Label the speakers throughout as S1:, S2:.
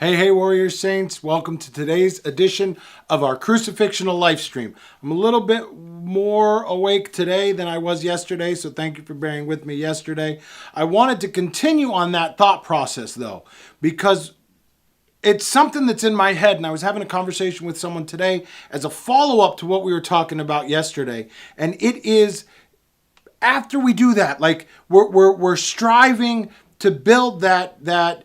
S1: Hey, Warrior Saints. Welcome to today's edition of our Crucifixional Life stream. I'm a little bit more awake today than I was yesterday, so thank you for bearing with me yesterday. I wanted to continue on that thought process, though, because it's something that's in my head, and I was having a conversation with someone today as a follow-up to what we were talking about yesterday, and it is after we do that, like we're striving to build that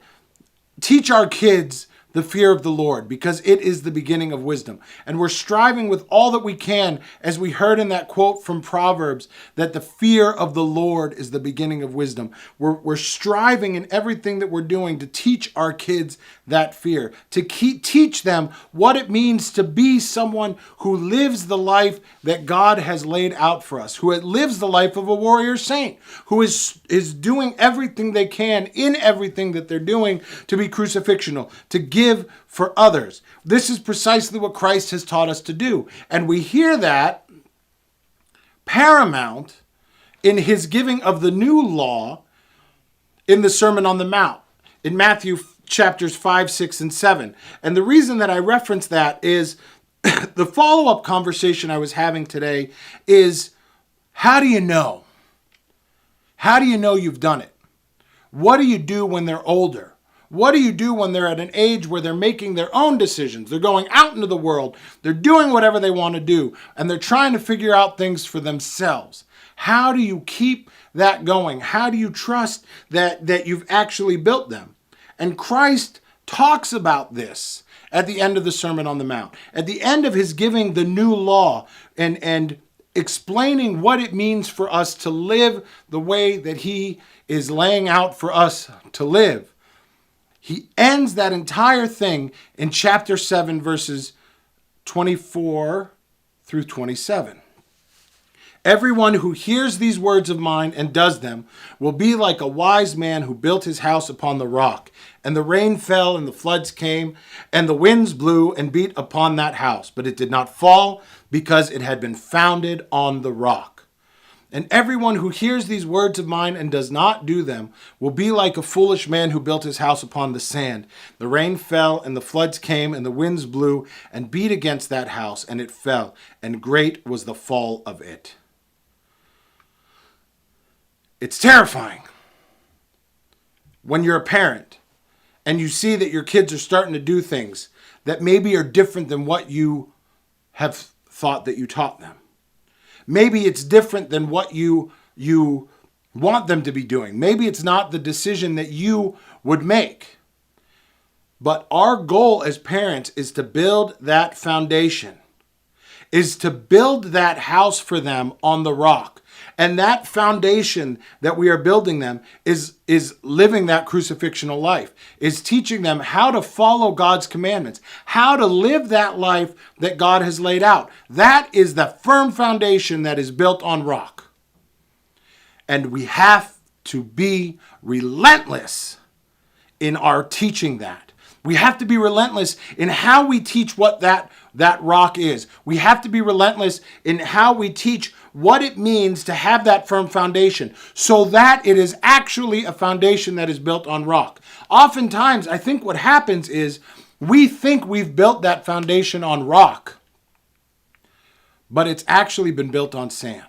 S1: teach our kids the fear of the Lord, because it is the beginning of wisdom. And we're striving with all that we can, as we heard in that quote from Proverbs, that the fear of the Lord is the beginning of wisdom. We're striving in everything that we're doing to teach our kids that fear, to teach them what it means to be someone who lives the life that God has laid out for us, who lives the life of a warrior saint, who is doing everything they can in everything that they're doing to be crucifixional, to give for others. This is precisely what Christ has taught us to do. And we hear that paramount in his giving of the new law in the Sermon on the Mount, in Matthew chapters 5, 6, and 7. And the reason that I reference that is the follow-up conversation I was having today is, how do you know? How do you know you've done it? What do you do when they're older? What do you do when they're at an age where they're making their own decisions? They're going out into the world. They're doing whatever they want to do, and they're trying to figure out things for themselves. How do you keep that going? How do you trust that you've actually built them? And Christ talks about this at the end of the Sermon on the Mount, at the end of his giving the new law and explaining what it means for us to live the way that he is laying out for us to live. He ends that entire thing in chapter 7, verses 24 through 27. Everyone who hears these words of mine and does them will be like a wise man who built his house upon the rock. And the rain fell and the floods came and the winds blew and beat upon that house. But it did not fall because it had been founded on the rock. And everyone who hears these words of mine and does not do them will be like a foolish man who built his house upon the sand. The rain fell and the floods came and the winds blew and beat against that house, and it fell, and great was the fall of it. It's terrifying when you're a parent and you see that your kids are starting to do things that maybe are different than what you have thought that you taught them. Maybe it's different than what you want them to be doing. Maybe it's not the decision that you would make. But our goal as parents is to build that foundation, is to build that house for them on the rock. And that foundation that we are building them is living that crucifixional life, is teaching them how to follow God's commandments, how to live that life that God has laid out. That is the firm foundation that is built on rock. And we have to be relentless in our teaching that. We have to be relentless in how we teach what that rock is. We have to be relentless in how we teach what it means to have that firm foundation, so that it is actually a foundation that is built on rock. Oftentimes, I think what happens is we think we've built that foundation on rock, but it's actually been built on sand.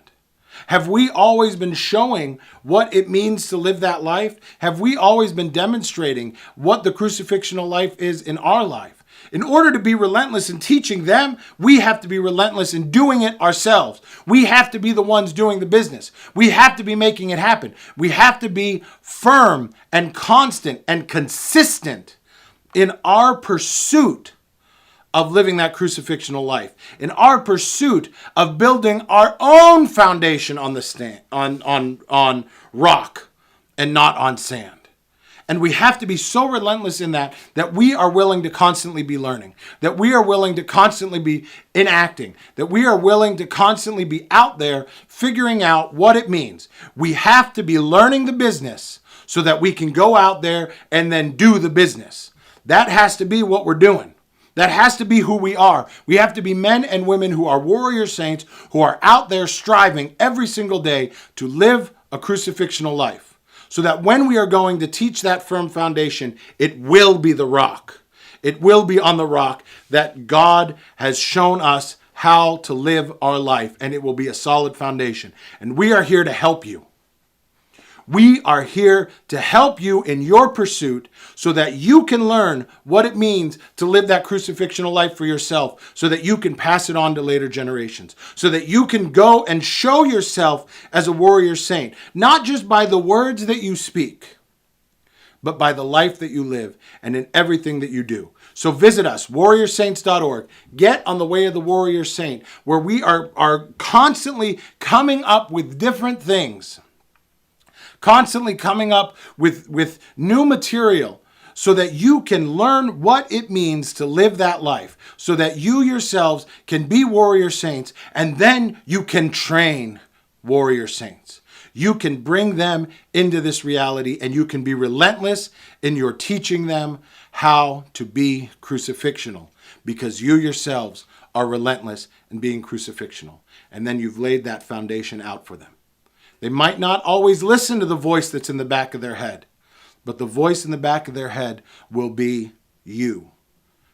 S1: Have we always been showing what it means to live that life? Have we always been demonstrating what the crucifixional life is in our life? In order to be relentless in teaching them, we have to be relentless in doing it ourselves. We have to be the ones doing the business. We have to be making it happen. We have to be firm and constant and consistent in our pursuit of living that crucifixional life, in our pursuit of building our own foundation on the on rock and not on sand. And we have to be so relentless in that we are willing to constantly be learning, that we are willing to constantly be enacting, that we are willing to constantly be out there figuring out what it means. We have to be learning the business so that we can go out there and then do the business. That has to be what we're doing. That has to be who we are. We have to be men and women who are warrior saints, who are out there striving every single day to live a crucifixional life, so that when we are going to teach that firm foundation, it will be the rock. It will be on the rock that God has shown us how to live our life, and it will be a solid foundation. And we are here to help you. We are here to help you in your pursuit so that you can learn what it means to live that crucifixional life for yourself, so that you can pass it on to later generations, so that you can go and show yourself as a warrior saint, not just by the words that you speak, but by the life that you live and in everything that you do. So visit us, warriorsaints.org. Get on the way of the warrior saint, where we are constantly coming up with different things, constantly coming up with new material so that you can learn what it means to live that life, so that you yourselves can be warrior saints, and then you can train warrior saints. You can bring them into this reality, and you can be relentless in your teaching them how to be crucifixional, because you yourselves are relentless in being crucifixional. And then you've laid that foundation out for them. They might not always listen to the voice that's in the back of their head, but the voice in the back of their head will be you,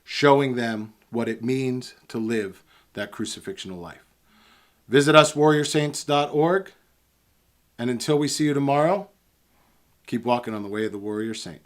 S1: showing them what it means to live that crucifixional life. Visit us, warriorsaints.org. And until we see you tomorrow, keep walking on the way of the warrior saint.